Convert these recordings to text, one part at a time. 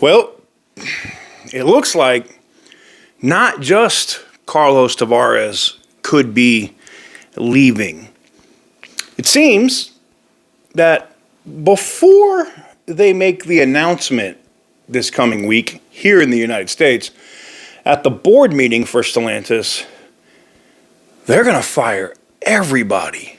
Well, it looks like not just Carlos Tavares could be leaving. It seems that before they make the announcement this coming week here in the United States, at the board meeting for Stellantis, they're going to fire everybody.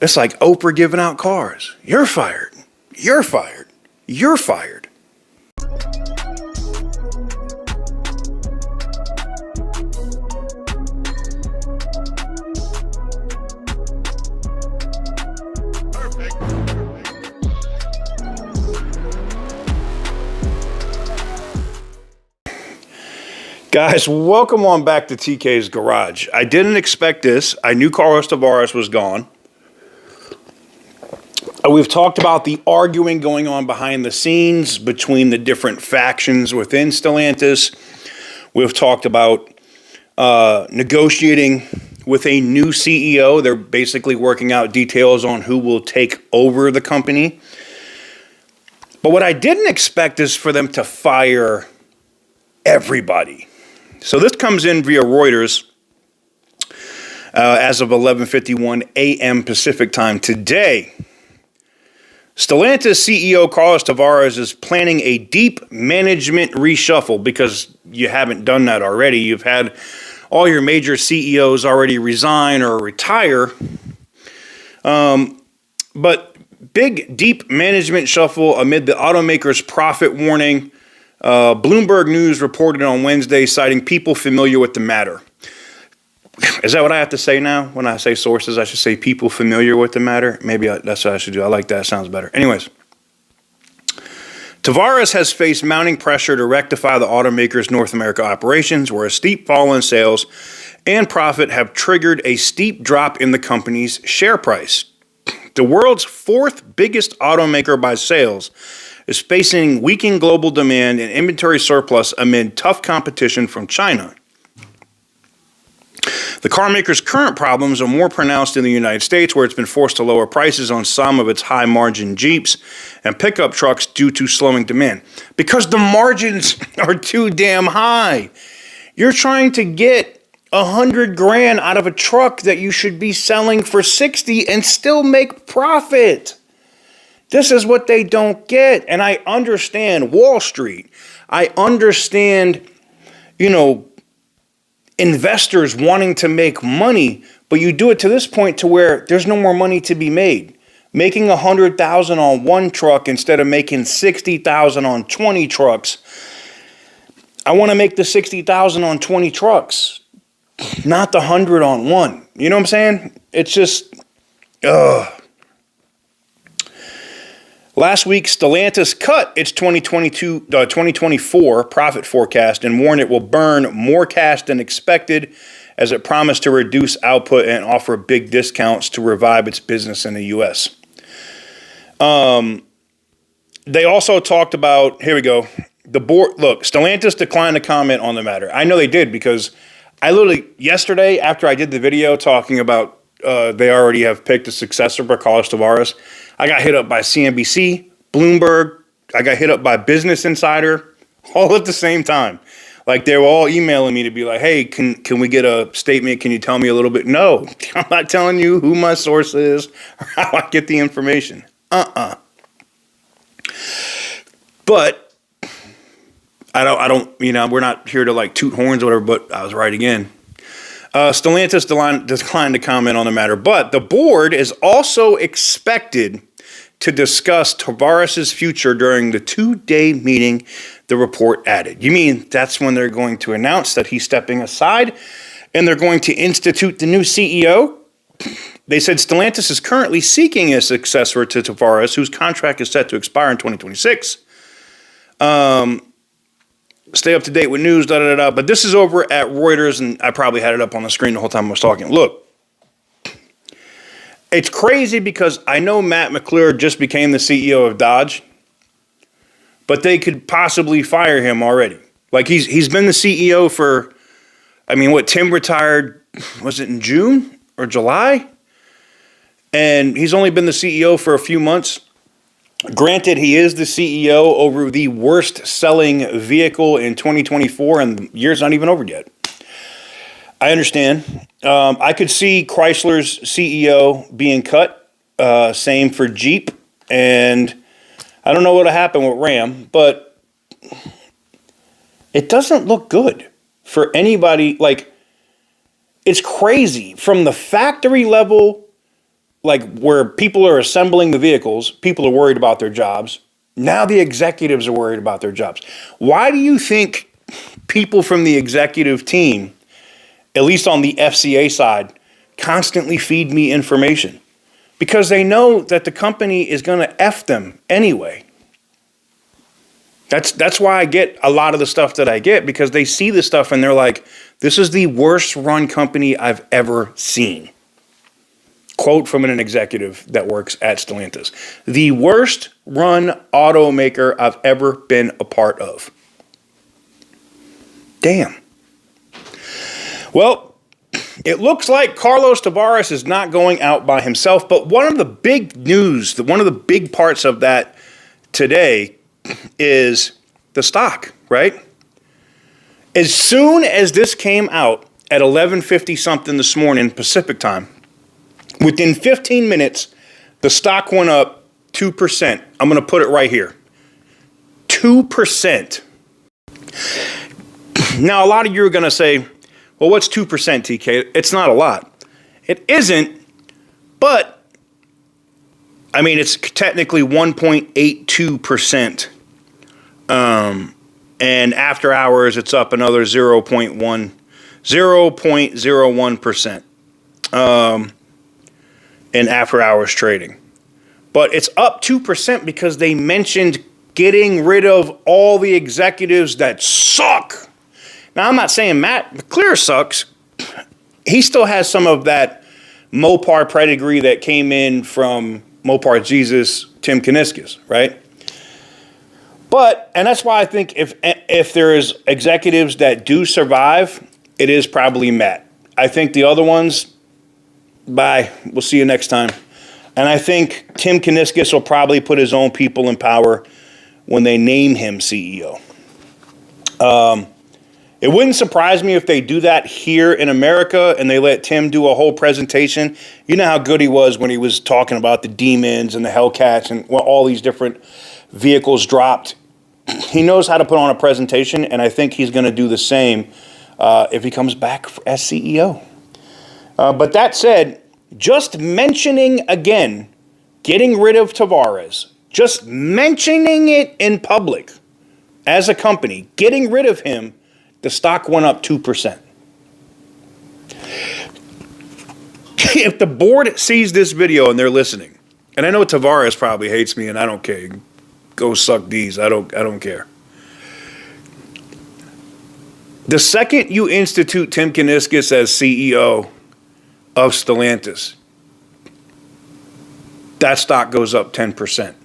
It's like Oprah giving out cars. You're fired. You're fired. You're fired. Guys, welcome on back to TK's Garage. I didn't expect this. I knew Carlos Tavares was gone. We've talked about the arguing going on behind the scenes between the different factions within Stellantis. We've talked about negotiating with a new CEO. They're basically working out details on who will take over the company. But what I didn't expect is for them to fire everybody. So this comes in via Reuters as of 11:51 a.m. Pacific time today. Stellantis CEO Carlos Tavares is planning a deep management reshuffle because you haven't done that already. You've had all your major CEOs already resign or retire. But big, deep management shuffle amid the automaker's profit warning. Bloomberg News reported on Wednesday, citing people familiar with the matter. Is that what I have to say now? When I say sources, I should say people familiar with the matter. Maybe that's what I should do. I like that. Sounds better. Anyways, Tavares has faced mounting pressure to rectify the automaker's North America operations, where a steep fall in sales and profit have triggered a steep drop in the company's share price. The world's fourth biggest automaker by sales is facing weakening global demand and inventory surplus amid tough competition from China. The carmaker's current problems are more pronounced in the United States, where it's been forced to lower prices on some of its high-margin Jeeps and pickup trucks due to slowing demand. Because the margins are too damn high. You're trying to get $100,000 out of a truck that you should be selling for $60,000 and still make profit. This is what they don't get. And I understand Wall Street. I understand, investors wanting to make money, but you do it to this point to where there's no more money to be made. Making $100,000 on one truck instead of making $60,000 on 20 trucks. I want to make the $60,000 on 20 trucks, not the 100 on one. You know what I'm saying? It's just, Last week, Stellantis cut its 2024 profit forecast and warned it will burn more cash than expected, as it promised to reduce output and offer big discounts to revive its business in the U.S. They also talked about, here we go, the board. Look, Stellantis declined to comment on the matter. I know they did, because I literally, yesterday, after I did the video talking about they already have picked a successor for Carlos Tavares, I got hit up by CNBC, Bloomberg. I got hit up by Business Insider, all at the same time. Like, they were all emailing me to be like, hey, can we get a statement? Can you tell me a little bit? No, I'm not telling you who my source is or how I get the information. But I don't, we're not here to like toot horns or whatever, but I was right again. Stellantis declined to comment on the matter, but the board is also expected to discuss Tavares' future during the 2-day meeting, the report added. You mean that's when they're going to announce that he's stepping aside and they're going to institute the new CEO? They said Stellantis is currently seeking a successor to Tavares, whose contract is set to expire in 2026. Stay up to date with news, But this is over at Reuters, and I probably had it up on the screen the whole time I was talking. Look, it's crazy because I know Matt McClure just became the CEO of Dodge, but they could possibly fire him already. Like, he's been the CEO for, Tim retired, was it in June or July? And he's only been the CEO for a few months. Granted, he is the CEO over the worst selling vehicle in 2024, and the year's not even over yet. I understand. I could see Chrysler's CEO being cut. Same for Jeep. And I don't know what'll happen with Ram, but it doesn't look good for anybody. Like, it's crazy from the factory level, like where people are assembling the vehicles, people are worried about their jobs. Now the executives are worried about their jobs. Why do you think people from the executive team, at least on the FCA side, constantly feed me information? Because they know that the company is going to F them anyway. That's why I get a lot of the stuff that I get, because they see the stuff and they're like, this is the worst run company I've ever seen. Quote from an executive that works at Stellantis. The worst run automaker I've ever been a part of. Damn. Well, it looks like Carlos Tavares is not going out by himself, but one of the big news, one of the big parts of that today is the stock, right? As soon as this came out at 11:50 something this morning Pacific time, within 15 minutes, the stock went up 2%. I'm going to put it right here. 2%. Now, a lot of you are going to say, well, what's 2%, TK? It's not a lot. It isn't, but, I mean, it's technically 1.82%. And after hours, it's up another 0.01%. In after hours trading. But it's up 2% because they mentioned getting rid of all the executives that suck. Now, I'm not saying Matt McClure sucks. He still has some of that Mopar pedigree that came in from Mopar Jesus, Tim Kuniskis, right? But, and that's why I think if there is executives that do survive, it is probably Matt. I think the other ones, bye. We'll see you next time. And I think Tim Kuniskis will probably put his own people in power when they name him CEO. It wouldn't surprise me if they do that here in America and they let Tim do a whole presentation. You know how good he was when he was talking about the Demons and the Hellcats and all these different vehicles dropped. He knows how to put on a presentation, and I think he's going to do the same if he comes back as CEO. But that said, just mentioning again, getting rid of Tavares, just mentioning it in public as a company, getting rid of him, the stock went up 2%. If the board sees this video and they're listening, and I know Tavares probably hates me and I don't care. Go suck these. I don't care. The second you institute Tim Kuniskis as CEO of Stellantis, that stock goes up 10%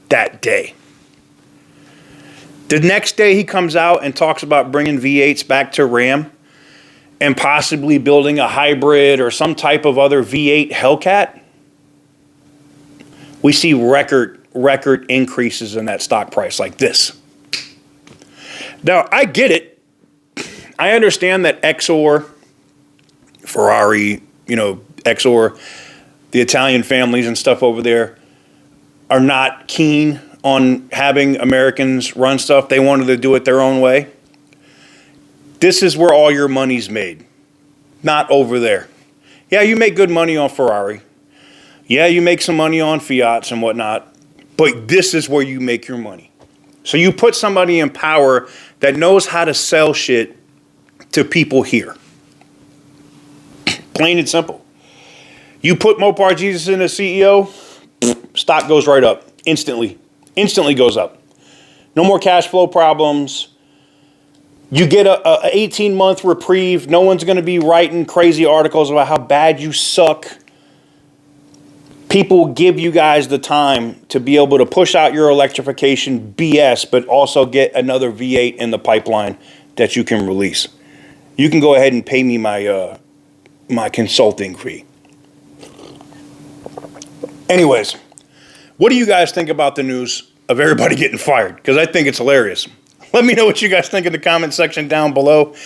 that day. The next day he comes out and talks about bringing V8s back to Ram and possibly building a hybrid or some type of other V8 Hellcat. We see record increases in that stock price like this. Now, I get it. I understand that Exor, Ferrari, Exor, the Italian families and stuff over there are not keen on having Americans run stuff. They wanted to do it their own way. This is where all your money's made, not over there. Yeah, you make good money on Ferrari. Yeah, you make some money on Fiats and whatnot, but this is where you make your money. So you put somebody in power that knows how to sell shit to people here. Plain and simple. You put Mopar Jesus in as CEO, stock goes right up instantly. Instantly goes up. No more cash flow problems. You get a 18-month reprieve. No one's going to be writing crazy articles about how bad you suck. People give you guys the time to be able to push out your electrification BS, but also get another V8 in the pipeline that you can release. You can go ahead and pay me my consulting fee. Anyways, What do you guys think about the news of everybody getting fired? Because I think it's hilarious. Let me know what you guys think in the comment section down below.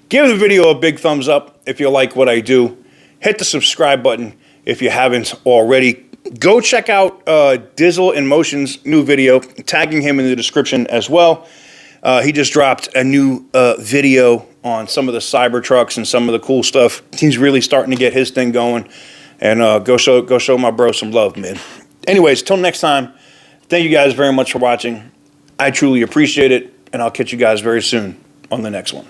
Give the video a big thumbs up if you like what I do. Hit the subscribe button if you haven't already. Go check out Dizzle in Motion's new video, tagging him in the description as well. He just dropped a new video on some of the Cybertrucks and some of the cool stuff. He's really starting to get his thing going. And go show my bro some love, man. Anyways, till next time, thank you guys very much for watching. I truly appreciate it, and I'll catch you guys very soon on the next one.